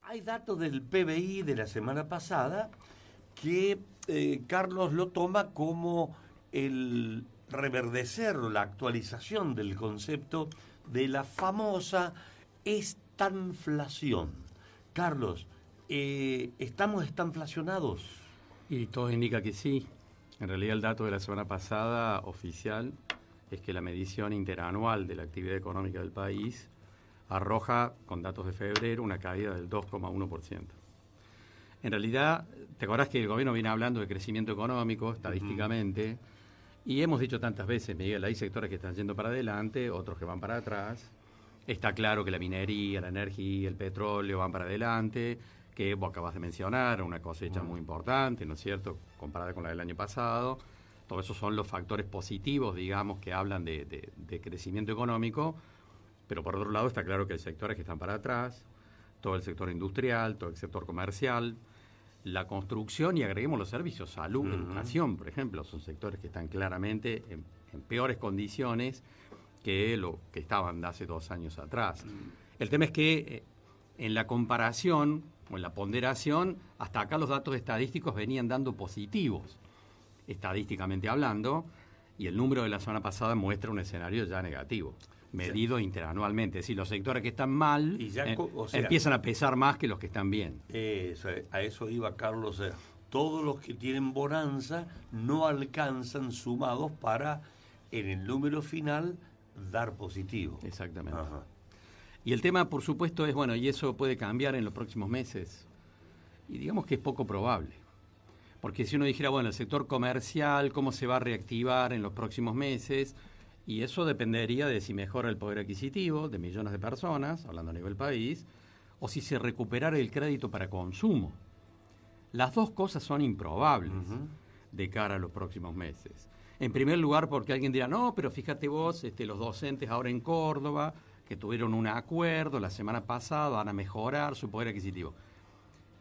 Hay datos del PBI de la semana pasada que Carlos lo toma como el reverdecer, la actualización del concepto de la famosa estanflación. Carlos, ¿estamos estanflacionados? Y todo indica que sí. En realidad el dato de la semana pasada oficial es que la medición interanual de la actividad económica del país arroja, con datos de febrero, una caída del 2,1%. En realidad, ¿te acordás que el gobierno viene hablando de crecimiento económico estadísticamente? Y hemos dicho tantas veces, Miguel, hay sectores que están yendo para adelante, otros que van para atrás. Está claro que la minería, la energía, el petróleo van para adelante, que vos acabas de mencionar, una cosecha muy importante, ¿no es cierto?, comparada con la del año pasado. Todos esos son los factores positivos, digamos, que hablan de crecimiento económico, pero por otro lado está claro que hay sectores que están para atrás, todo el sector industrial, todo el sector comercial, la construcción y agreguemos los servicios, salud, educación, por ejemplo, son sectores que están claramente en peores condiciones que lo que estaban de hace 2 años atrás. El tema es que en la comparación o en la ponderación, hasta acá los datos estadísticos venían dando positivos, estadísticamente hablando, y el número de la semana pasada muestra un escenario ya negativo, medido interanualmente. Es decir, los sectores que están mal Y ya, empiezan a pesar más que los que están bien. A eso iba Carlos. Todos los que tienen bonanza no alcanzan sumados para, en el número final, dar positivo. Exactamente. Ajá. Y el tema, por supuesto, es, bueno, y eso puede cambiar en los próximos meses. Y digamos que es poco probable. Porque si uno dijera, bueno, el sector comercial, ¿cómo se va a reactivar en los próximos meses? Y eso dependería de si mejora el poder adquisitivo de millones de personas, hablando a nivel país, o si se recuperara el crédito para consumo. Las dos cosas son improbables de cara a los próximos meses. En primer lugar, porque alguien dirá, no, pero fíjate vos, los docentes ahora en Córdoba, que tuvieron un acuerdo la semana pasada, van a mejorar su poder adquisitivo.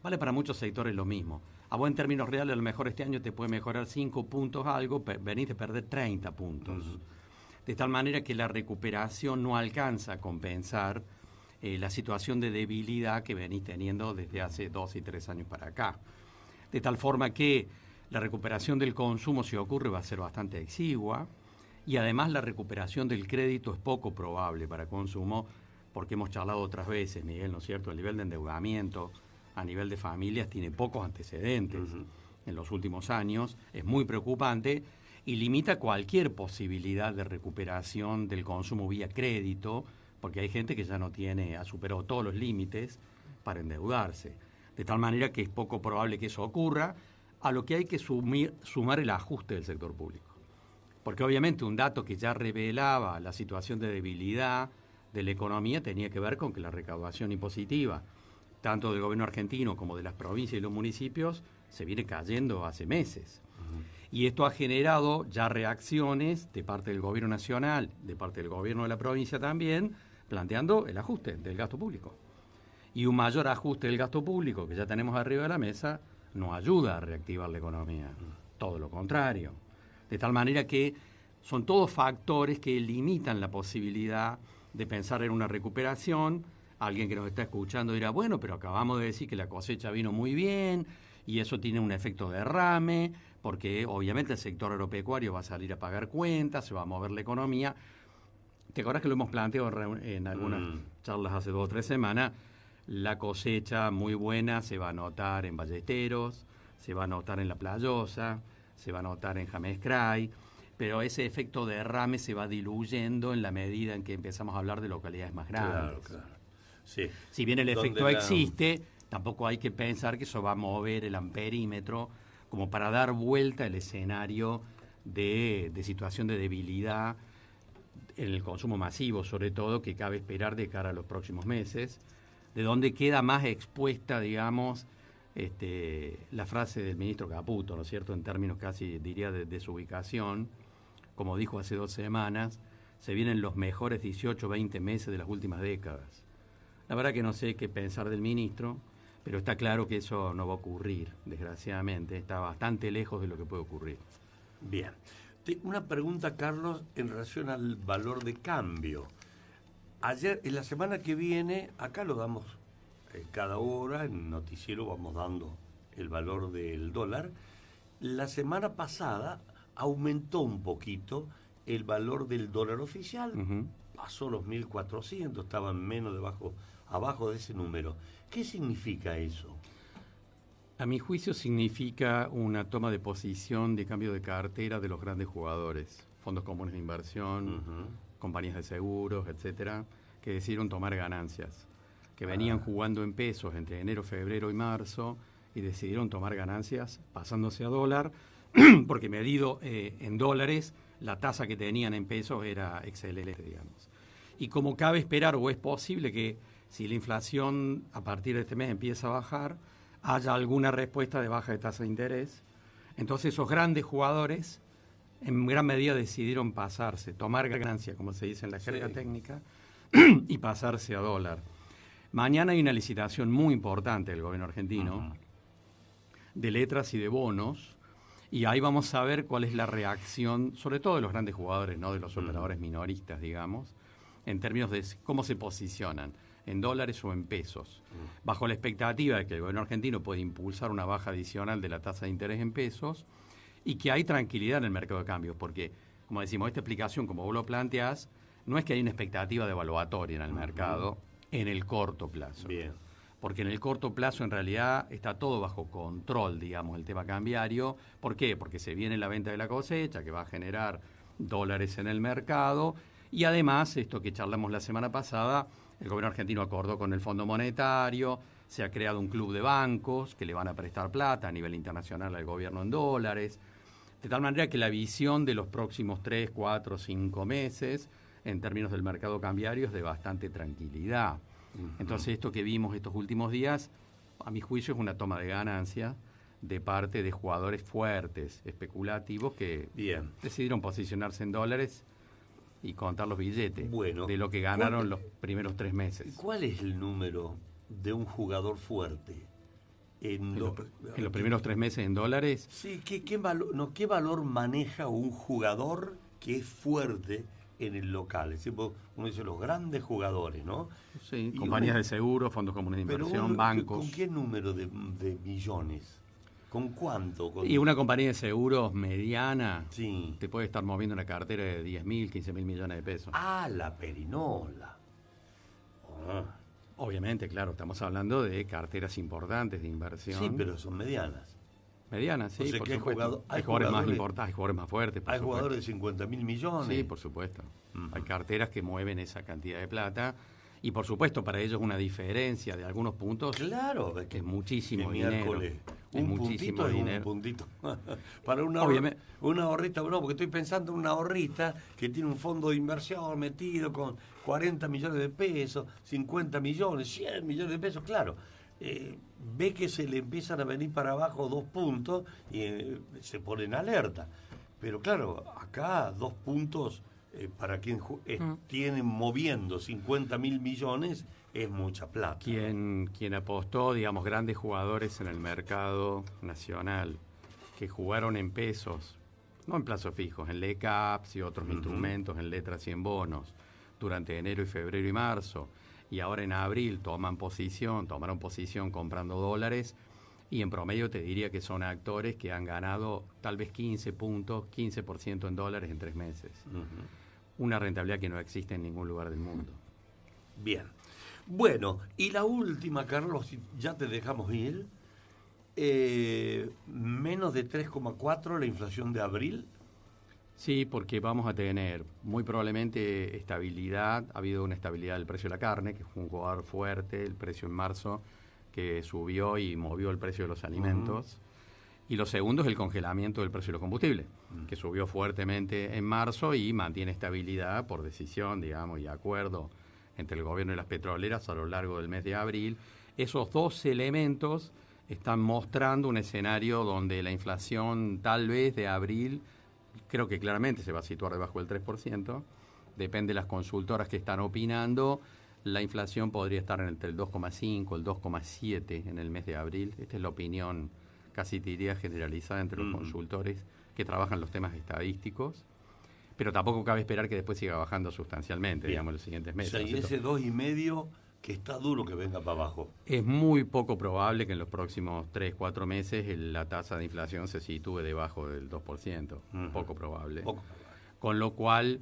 Vale para muchos sectores lo mismo. A vos en términos reales, a lo mejor este año te puede mejorar 5 puntos algo, venís de perder 30 puntos. De tal manera que la recuperación no alcanza a compensar la situación de debilidad que venís teniendo desde hace 2 y 3 años para acá. De tal forma que la recuperación del consumo, si ocurre, va a ser bastante exigua, y además la recuperación del crédito es poco probable para consumo, porque hemos charlado otras veces, Miguel, ¿no es cierto? El nivel de endeudamiento a nivel de familias tiene pocos antecedentes en los últimos años, es muy preocupante y limita cualquier posibilidad de recuperación del consumo vía crédito, porque hay gente que ya no tiene, ha superado todos los límites para endeudarse. De tal manera que es poco probable que eso ocurra, a lo que hay que sumar el ajuste del sector público. Porque obviamente un dato que ya revelaba la situación de debilidad de la economía tenía que ver con que la recaudación impositiva, tanto del gobierno argentino como de las provincias y los municipios, se viene cayendo hace meses. Y esto ha generado ya reacciones de parte del gobierno nacional, de parte del gobierno de la provincia también, planteando el ajuste del gasto público. Y un mayor ajuste del gasto público que ya tenemos arriba de la mesa no ayuda a reactivar la economía, todo lo contrario. De tal manera que son todos factores que limitan la posibilidad de pensar en una recuperación. Alguien que nos está escuchando dirá, bueno, pero acabamos de decir que la cosecha vino muy bien y eso tiene un efecto derrame, porque obviamente el sector agropecuario va a salir a pagar cuentas, se va a mover la economía. ¿Te acordás que lo hemos planteado en algunas charlas hace 2 o 3 semanas? La cosecha muy buena se va a notar en Ballesteros, se va a notar en La Playosa, se va a notar en James Cray, pero ese efecto derrame se va diluyendo en la medida en que empezamos a hablar de localidades más grandes. Claro. Sí. Si bien el efecto existe, tampoco hay que pensar que eso va a mover el amperímetro como para dar vuelta el escenario de situación de debilidad en el consumo masivo, sobre todo, que cabe esperar de cara a los próximos meses, de donde queda más expuesta, digamos, la frase del ministro Caputo, ¿no es cierto?, en términos casi, diría, de su ubicación, como dijo hace 2 semanas, se vienen los mejores 18 o 20 meses de las últimas décadas. La verdad que no sé qué pensar del ministro, pero está claro que eso no va a ocurrir, desgraciadamente, está bastante lejos de lo que puede ocurrir. Bien. Una pregunta, Carlos, en relación al valor de cambio. Ayer, en la semana que viene, acá lo damos cada hora en el noticiero vamos dando el valor del dólar. La semana pasada aumentó un poquito el valor del dólar oficial, pasó los 1.400, estaban menos abajo de ese número. ¿Qué significa eso? A mi juicio significa una toma de posición de cambio de cartera de los grandes jugadores, fondos comunes de inversión, compañías de seguros, etcétera, que decidieron tomar ganancias, que venían jugando en pesos entre enero, febrero y marzo y decidieron tomar ganancias pasándose a dólar, porque medido en dólares, la tasa que tenían en pesos era excelente, digamos. Y como cabe esperar, o es posible que si la inflación a partir de este mes empieza a bajar, haya alguna respuesta de baja de tasa de interés, entonces esos grandes jugadores en gran medida decidieron pasarse, tomar ganancia, como se dice en la jerga técnica, y pasarse a dólar. Mañana hay una licitación muy importante del gobierno argentino de letras y de bonos, y ahí vamos a ver cuál es la reacción, sobre todo de los grandes jugadores, no de los operadores minoristas, digamos, en términos de cómo se posicionan, en dólares o en pesos, bajo la expectativa de que el gobierno argentino puede impulsar una baja adicional de la tasa de interés en pesos y que hay tranquilidad en el mercado de cambios, porque, como decimos, esta explicación, como vos lo planteás, no es que hay una expectativa devaluatoria en el mercado en el corto plazo. Bien. Porque en el corto plazo, en realidad, está todo bajo control, digamos, el tema cambiario. ¿Por qué? Porque se viene la venta de la cosecha, que va a generar dólares en el mercado, y además, esto que charlamos la semana pasada, el gobierno argentino acordó con el Fondo Monetario, se ha creado un club de bancos que le van a prestar plata a nivel internacional al gobierno en dólares, de tal manera que la visión de los próximos 3, 4, 5 meses, en términos del mercado cambiario, es de bastante tranquilidad. Entonces, esto que vimos estos últimos días, a mi juicio, es una toma de ganancia de parte de jugadores fuertes, especulativos, que decidieron posicionarse en dólares y contar los billetes de lo que ganaron los primeros 3 meses. ¿Cuál es el número de un jugador fuerte? En los primeros 3 meses en dólares. Sí, ¿qué valor maneja un jugador que es fuerte en el local? Es decir, uno dice los grandes jugadores, ¿no? Sí, compañías de seguro, fondos comunes de inversión, bancos. ¿Con qué número de millones? ¿Con cuánto? Y una compañía de seguros mediana sí. te puede estar moviendo una cartera de 10.000, 15.000 millones de pesos. Ah, la perinola. Obviamente, claro, estamos hablando de carteras importantes de inversión. Sí, pero son medianas. Medianas, sí, o sea, por que supuesto. Hay jugadores más importantes, hay jugadores más fuertes. Hay jugadores de 50.000 millones. Sí, por supuesto. Hay carteras que mueven esa cantidad de plata. Y por supuesto, para ellos una diferencia de algunos puntos. Claro, que es muchísimo dinero. Un puntito es un puntito. Para una ahorrita, no, porque estoy pensando en una ahorrita que tiene un fondo de inversión metido con 40 millones de pesos, 50 millones, 100 millones de pesos, claro. Ve que se le empiezan a venir para abajo 2 puntos y se pone en alerta. Pero claro, acá 2 puntos para quien tiene moviendo 50.000 millones es mucha plata. Quien apostó, digamos, grandes jugadores en el mercado nacional que jugaron en pesos, no en plazos fijos, en LECAPs y otros instrumentos, en letras y en bonos, durante enero y febrero y marzo, y ahora en abril tomaron posición comprando dólares, y en promedio te diría que son actores que han ganado tal vez 15% en dólares en 3 meses. Una rentabilidad que no existe en ningún lugar del mundo. Bien. Bueno, y la última, Carlos, ya te dejamos ir. Menos de 3,4 la inflación de abril. Sí, porque vamos a tener muy probablemente estabilidad. Ha habido una estabilidad del precio de la carne, que fue un jugador fuerte, el precio en marzo, que subió y movió el precio de los alimentos. Y lo segundo es el congelamiento del precio de los combustibles, que subió fuertemente en marzo y mantiene estabilidad por decisión, digamos, y acuerdo entre el gobierno y las petroleras a lo largo del mes de abril. Esos 2 elementos están mostrando un escenario donde la inflación tal vez de abril, creo que claramente se va a situar debajo del 3%, depende de las consultoras que están opinando, la inflación podría estar entre el 2,5, el 2,7 en el mes de abril. Esta es la opinión casi te diría generalizada entre los consultores que trabajan los temas estadísticos, pero tampoco cabe esperar que después siga bajando sustanciamente, digamos, en los siguientes meses. O sea, y ese 2,5 que está duro que venga para abajo. Es muy poco probable que en los próximos 3, 4 meses la tasa de inflación se sitúe debajo del 2%. Poco probable. Con lo cual,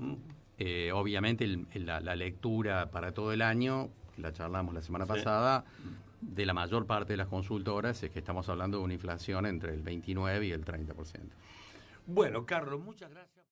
obviamente, la lectura para todo el año, la charlamos la semana pasada, de la mayor parte de las consultoras es que estamos hablando de una inflación entre el 29 y el 30%. Bueno, Carlos, muchas gracias.